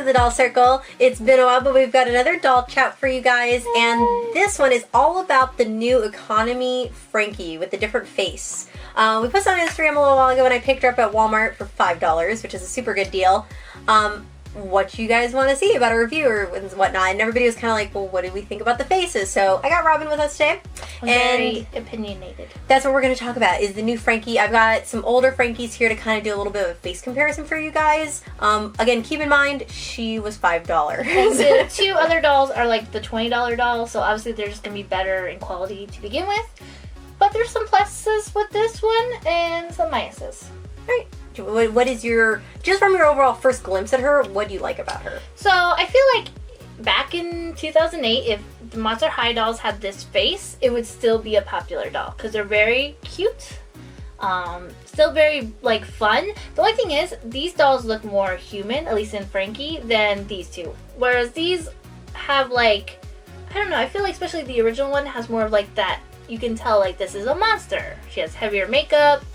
the Doll Circle. It's been a while, but we've got another doll chat for you guys, and this one is all about the new Economy Frankie with the different face. We posted on Instagram a little while ago, and I picked her up at Walmart for $5, which is a super good deal. What you guys want to see about a review or whatnot, and everybody was kind of like, well, what did we think about the faces? So I got Robin with us today. Very opinionated. That's what we're going to talk about, is the new Frankie. I've got some older Frankies here to kind of do a little bit of a face comparison for you guys. Again, keep in mind, she was $5. And the two other dolls are like the $20 dolls, so obviously they're just going to be better in quality to begin with. But there's some pluses with this one and some minuses. Right. What is your, just from your overall first glimpse at her, what do you like about her? So I feel like back in 2008, if the Monster High dolls had this face, it would still be a popular doll because they're very cute, still very like fun. The only thing is, these dolls look more human, at least in Frankie, than these two. Whereas these have like, I don't know, I feel like especially the original one has more of like that, you can tell like this is a monster. She has heavier makeup,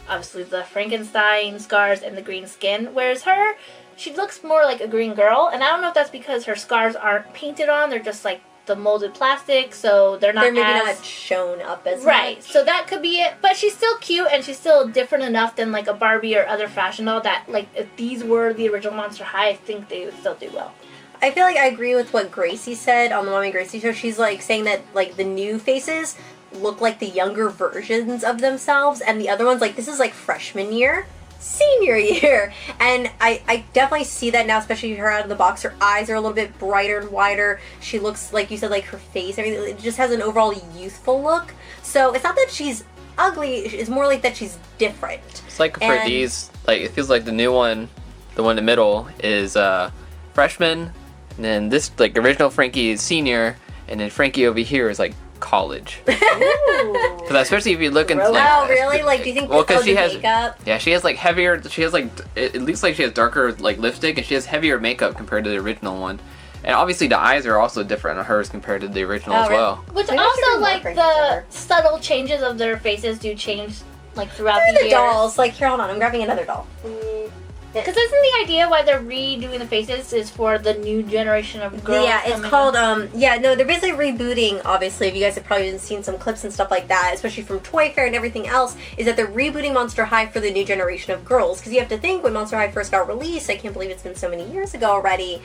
obviously the Frankenstein scars and the green skin, whereas her, she looks more like a green girl, and I don't know if that's because her scars aren't painted on, they're just like the molded plastic, so they're maybe not shown up as right, much. So that could be it, but she's still cute, and she's still different enough than like a Barbie or other fashion doll that, like, if these were the original Monster High, I think they would still do well. I feel like I agree with what Gracie said on the Mommy Gracie show. She's like saying that like the new faces look like the younger versions of themselves, and the other ones, like, this is like freshman year, senior year, and I definitely see that now, especially her out of the box. Her eyes are a little bit brighter and wider. She looks, like you said, like her face, everything, it just has an overall youthful look. So it's not that she's ugly, it's more like that she's different. It's like for these, like, it feels like the new one, the one in the middle, is freshman, and then this, like, original Frankie is senior, and then Frankie over here is like college. Because especially if you look into like, oh really? Like, do you think because she has makeup? Yeah, she has like heavier. She has like, it looks like she has darker like lipstick, and she has heavier makeup compared to the original one. And obviously the eyes are also different on hers compared to the original as well. Which also, like, the subtle changes of their faces do change like throughout the years. Dolls, like, here, hold on, I'm grabbing another doll. Because isn't the idea why they're redoing the faces is for the new generation of girls? Yeah, it's called, they're basically rebooting, obviously, if you guys have probably seen some clips and stuff like that, especially from Toy Fair and everything else, is that they're rebooting Monster High for the new generation of girls. Because you have to think, when Monster High first got released, I can't believe it's been so many years ago already,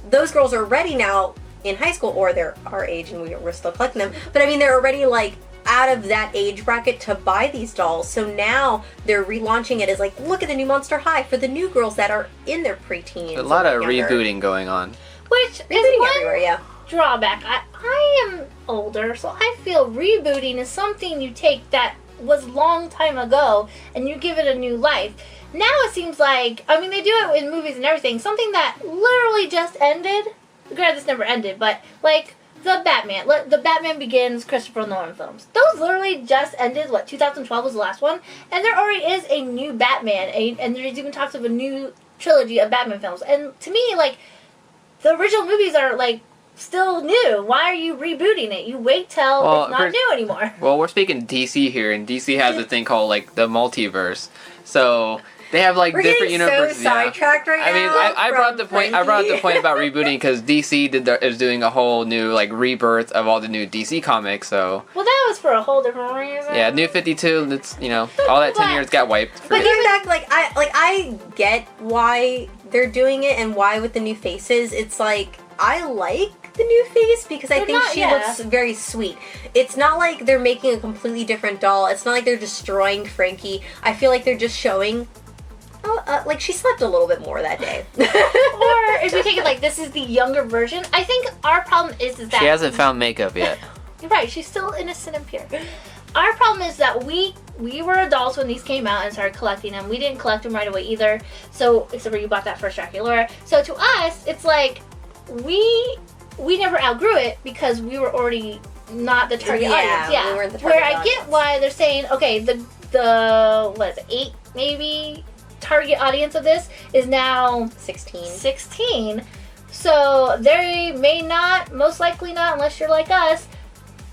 those girls are already now in high school, or they're our age and we're still collecting them, but I mean, they're already, like, out of that age bracket to buy these dolls. So now they're relaunching it as like, look at the new Monster High for the new girls that are in their preteens. A lot of rebooting going on. Which is one drawback. I am older, so I feel rebooting is something you take that was long time ago and you give it a new life. Now it seems like, I mean, they do it in movies and everything, something that literally just ended. Granted, this never ended, but like the Batman Begins Christopher Nolan films. Those literally just ended, 2012 was the last one, and there already is a new Batman, and there's even talks of a new trilogy of Batman films. And to me, like, the original movies are, like, still new. Why are you rebooting it? You wait till it's not new anymore. Well, we're speaking DC here, and DC has a thing called, like, the multiverse. So they have like different universes. So sidetracked right now. I mean, I brought the point. I brought the point about rebooting because DC is doing a whole new like rebirth of all the new DC comics. So well, that was for a whole different reason. Yeah, New 52. It's all that 10 years got wiped. But going back, I get why they're doing it and why with the new faces. It's like I like the new face because I think she looks very sweet. It's not like they're making a completely different doll. It's not like they're destroying Frankie. I feel like they're just showing. Like she slept a little bit more that day. Or if you take it like this is the younger version, I think our problem is that she hasn't found makeup yet. You're right, she's still innocent and pure. Our problem is that we were adults when these came out and started collecting them. We didn't collect them right away either. So except for you bought that first Draculaura. So to us, it's like we never outgrew it because we were already not the target audience. Yeah, we weren't the target audience. I get why they're saying okay, the what is it, 8 maybe target audience of this is now 16. So they may not, most likely not, unless you're like us,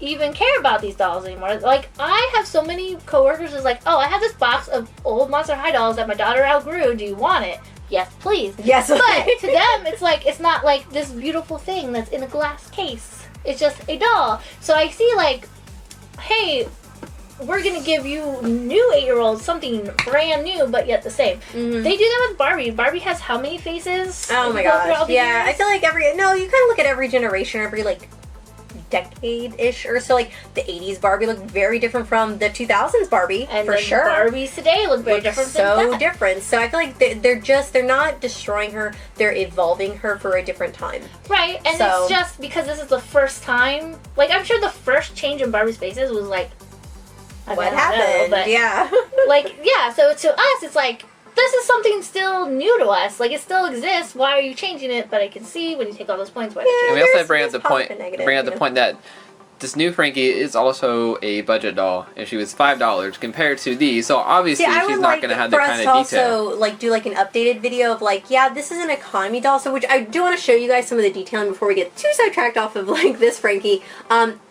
even care about these dolls anymore. Like, I have so many coworkers who's like, oh, I have this box of old Monster High dolls that my daughter outgrew. Do you want it? yes, please. Yes. But to them, it's like, it's not like this beautiful thing that's in a glass case. It's just a doll. So I see like, hey, we're gonna give you new 8-year-olds something brand new, but yet the same. Mhm. They do that with Barbie. Barbie has how many faces? Oh my Go through all gosh. the Yeah, years? I feel like you kind of look at every generation, every like decade-ish or so. Like the 80s Barbie looked very different from the 2000s Barbie, And for then sure. Barbies today look very Look different so than that. different. So I feel like they're not destroying her, they're evolving her for a different time. Right, and So- it's just because this is the first time. Like, I'm sure the first change in Barbie's faces was like, I What don't know, happened? but Yeah. like, yeah. So to us, it's like this is something still new to us. Like, it still exists. Why are you changing it? But I can see when you take all those points. Why Yeah. And we also There's- bring up there's the point. positive and negative, Bring up you the know. point that this new Frankie is also a budget doll, and she was $5 compared to these. So obviously, See, I she's would not like going to have for that us kind to of detail. also like do like an updated video of like, yeah, this is an economy doll. So which I do want to show you guys some of the detailing before we get too sidetracked off of like this Frankie.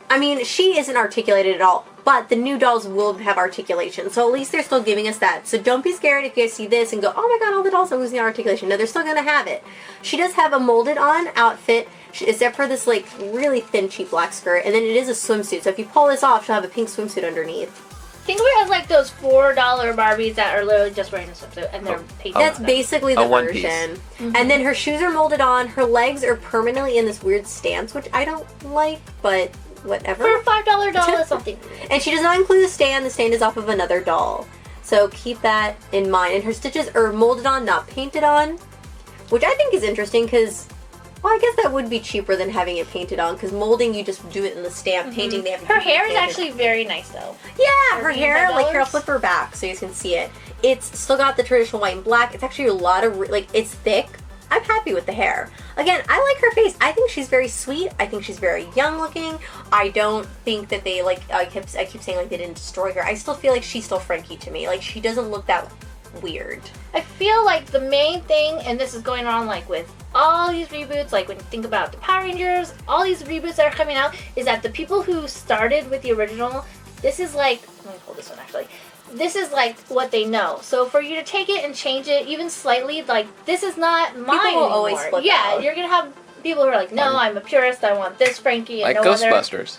I mean, she isn't articulated at all, but the new dolls will have articulation. So at least they're still giving us that. So don't be scared if you guys see this and go, oh my god, all the dolls are losing articulation. No, they're still gonna have it. She does have a molded on outfit, except for this like really thin cheap black skirt, and then it is a swimsuit. So if you pull this off, she'll have a pink swimsuit underneath. Think of it as like those $4 Barbies that are literally just wearing a swimsuit and they're painted. That's basically the A one piece. version. And then her shoes are molded on. Her legs are permanently in this weird stance, which I don't like, but whatever. For a $5 doll is something. And she does not include the stand. The stand is off of another doll. So keep that in mind. And her stitches are molded on, not painted on, which I think is interesting because, well, I guess that would be cheaper than having it painted on because molding, you just do it in the stamp. Painting, they have to Her keep it hair is painted. actually very nice though. Yeah, her $13. hair, like here, I'll flip her back so you guys can see it. It's still got the traditional white and black. It's actually a lot of, like, it's thick. I'm happy with the hair. Again, I like her face. I think she's very sweet. I think she's very young looking. I don't think that they, like, I keep saying, like, they didn't destroy her. I still feel like she's still Frankie to me. Like, she doesn't look that weird. I feel like the main thing, and this is going on like with all these reboots, like when you think about the Power Rangers, all these reboots that are coming out, is that the people who started with the original, this is like, let me hold this one actually. This is like what they know. So for you to take it and change it even slightly, like this is not mine People will always anymore. flip Yeah, out. you're gonna have people who are like, no, I'm a purist. I want this Frankie and Like no other. Ghostbusters.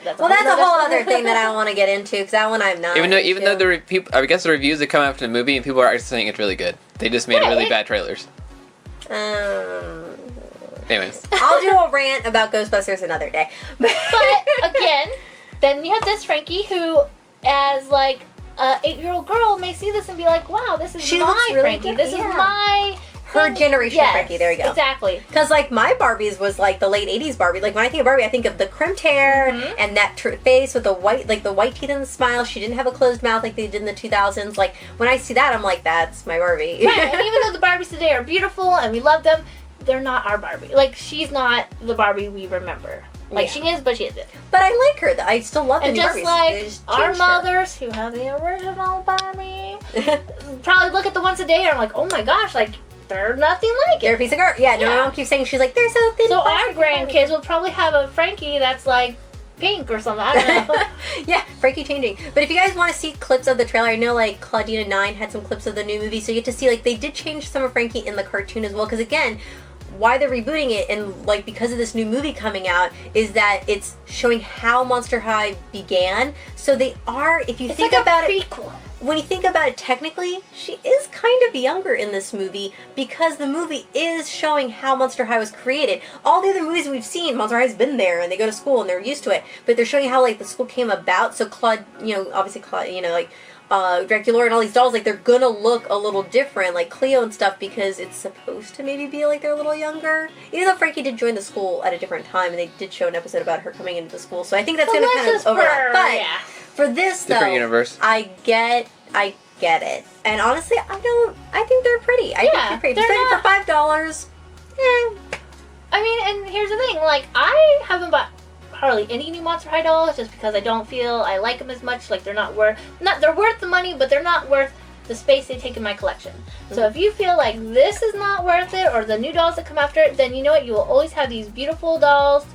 That's Well, that's a whole other thing that I don't want to get into because that one I'm not. Even though into. the people, I guess the reviews that come after the movie and people are actually saying it's really good. They just made Yeah, really it- bad trailers. Anyways, I'll do a rant about Ghostbusters another day. But again, then you have this Frankie who, as like a 8-year-old girl, may see this and be like, "Wow, this is She my looks really Frankie. good, This yeah. is my Her thing." generation Yes, Frankie, there you go. Exactly. Because, like, my Barbies was, like, the late 80s Barbie. Like, when I think of Barbie, I think of the crimped hair Mhm. and that face with the white teeth and the smile. She didn't have a closed mouth like they did in the 2000s. Like, when I see that, I'm like, that's my Barbie. Right, and even though the Barbies today are beautiful and we love them, they're not our Barbie. Like, she's not the Barbie we remember. Like, Yeah. she is, but she isn't. But I like her. I still love the And new just Barbies. like They just our changed her. mothers who have the original Barbie, probably look at the ones today and are like, oh my gosh, like, they're nothing like They're a it. piece of garbage. Yeah, no, my Yeah. mom keeps saying, she's like, they're so thin. So our plastic Barbies. grandkids will probably have a Frankie that's like pink or something. I don't know. Yeah, Frankie changing. But if you guys want to see clips of the trailer, I know like Claudina 9 had some clips of the new movie, so you get to see like they did change some of Frankie in the cartoon as well. Because again, why they're rebooting it and like because of this new movie coming out is that it's showing how Monster High began. So they are, if you It's think like about a it, prequel. when you think about it technically, she is kind of younger in this movie because the movie is showing how Monster High was created. All the other movies we've seen, Monster High's been there and they go to school and they're used to it, but they're showing how like the school came about. So Claude, obviously Claude, like Dracula and all these dolls, like they're gonna look a little different, like Cleo and stuff, because it's supposed to maybe be like they're a little younger. Even though Frankie did join the school at a different time, and they did show an episode about her coming into the school, so I think that's So gonna let's kind of just overlap. But yeah. for this though, different universe. I get it, and honestly, I think they're pretty. I think Yeah, they're pretty. they're Especially not- for $5. I mean, and here's the thing, like, I haven't bought hardly any new Monster High dolls just because I don't feel I like them as much. Like, they're worth the money, but they're not worth the space they take in my collection. So if you feel like this is not worth it, or the new dolls that come after it, then you know what, you will always have these beautiful dolls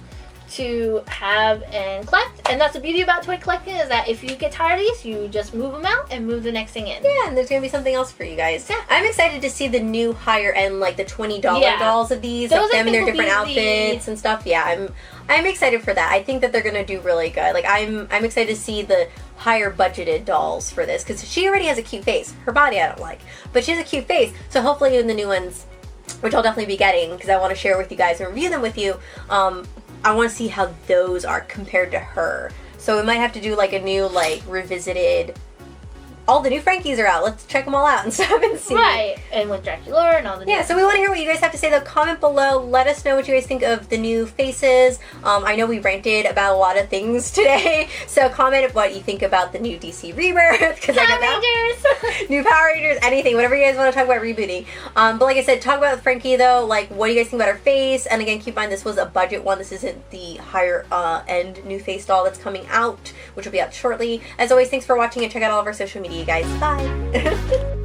to have and collect. And that's the beauty about toy collecting, is that if you get tired of these, you just move them out and move the next thing in. Yeah, and there's gonna be something else for you guys. Yeah. I'm excited to see the new higher end, like the $20 Yeah. dolls of these, Those, like I them in their think, will different be outfits and stuff. Yeah, I'm excited for that. I think that they're gonna do really good. Like I'm excited to see the higher budgeted dolls for this, because she already has a cute face. Her body I don't like, but she has a cute face. So hopefully in the new ones, which I'll definitely be getting because I want to share with you guys and review them with you, I want to see how those are compared to her. So we might have to do like a new, like, revisited. All the new Frankies are out. Let's check them all out and stuff and see. Right, and with Dracula and all the new Yeah, so we want to hear what you guys have to say, though. Comment below. Let us know what you guys think of the new faces. I know we ranted about a lot of things today, so comment what you think about the new DC Rebirth. Because I know Power Rangers! new Power Rangers, anything, whatever you guys want to talk about rebooting. But like I said, talk about Frankie, though. Like, what do you guys think about her face? And again, keep in mind, this was a budget one. This isn't the higher end new face doll that's coming out, which will be out shortly. As always, thanks for watching, and check out all of our social media, you guys. Bye!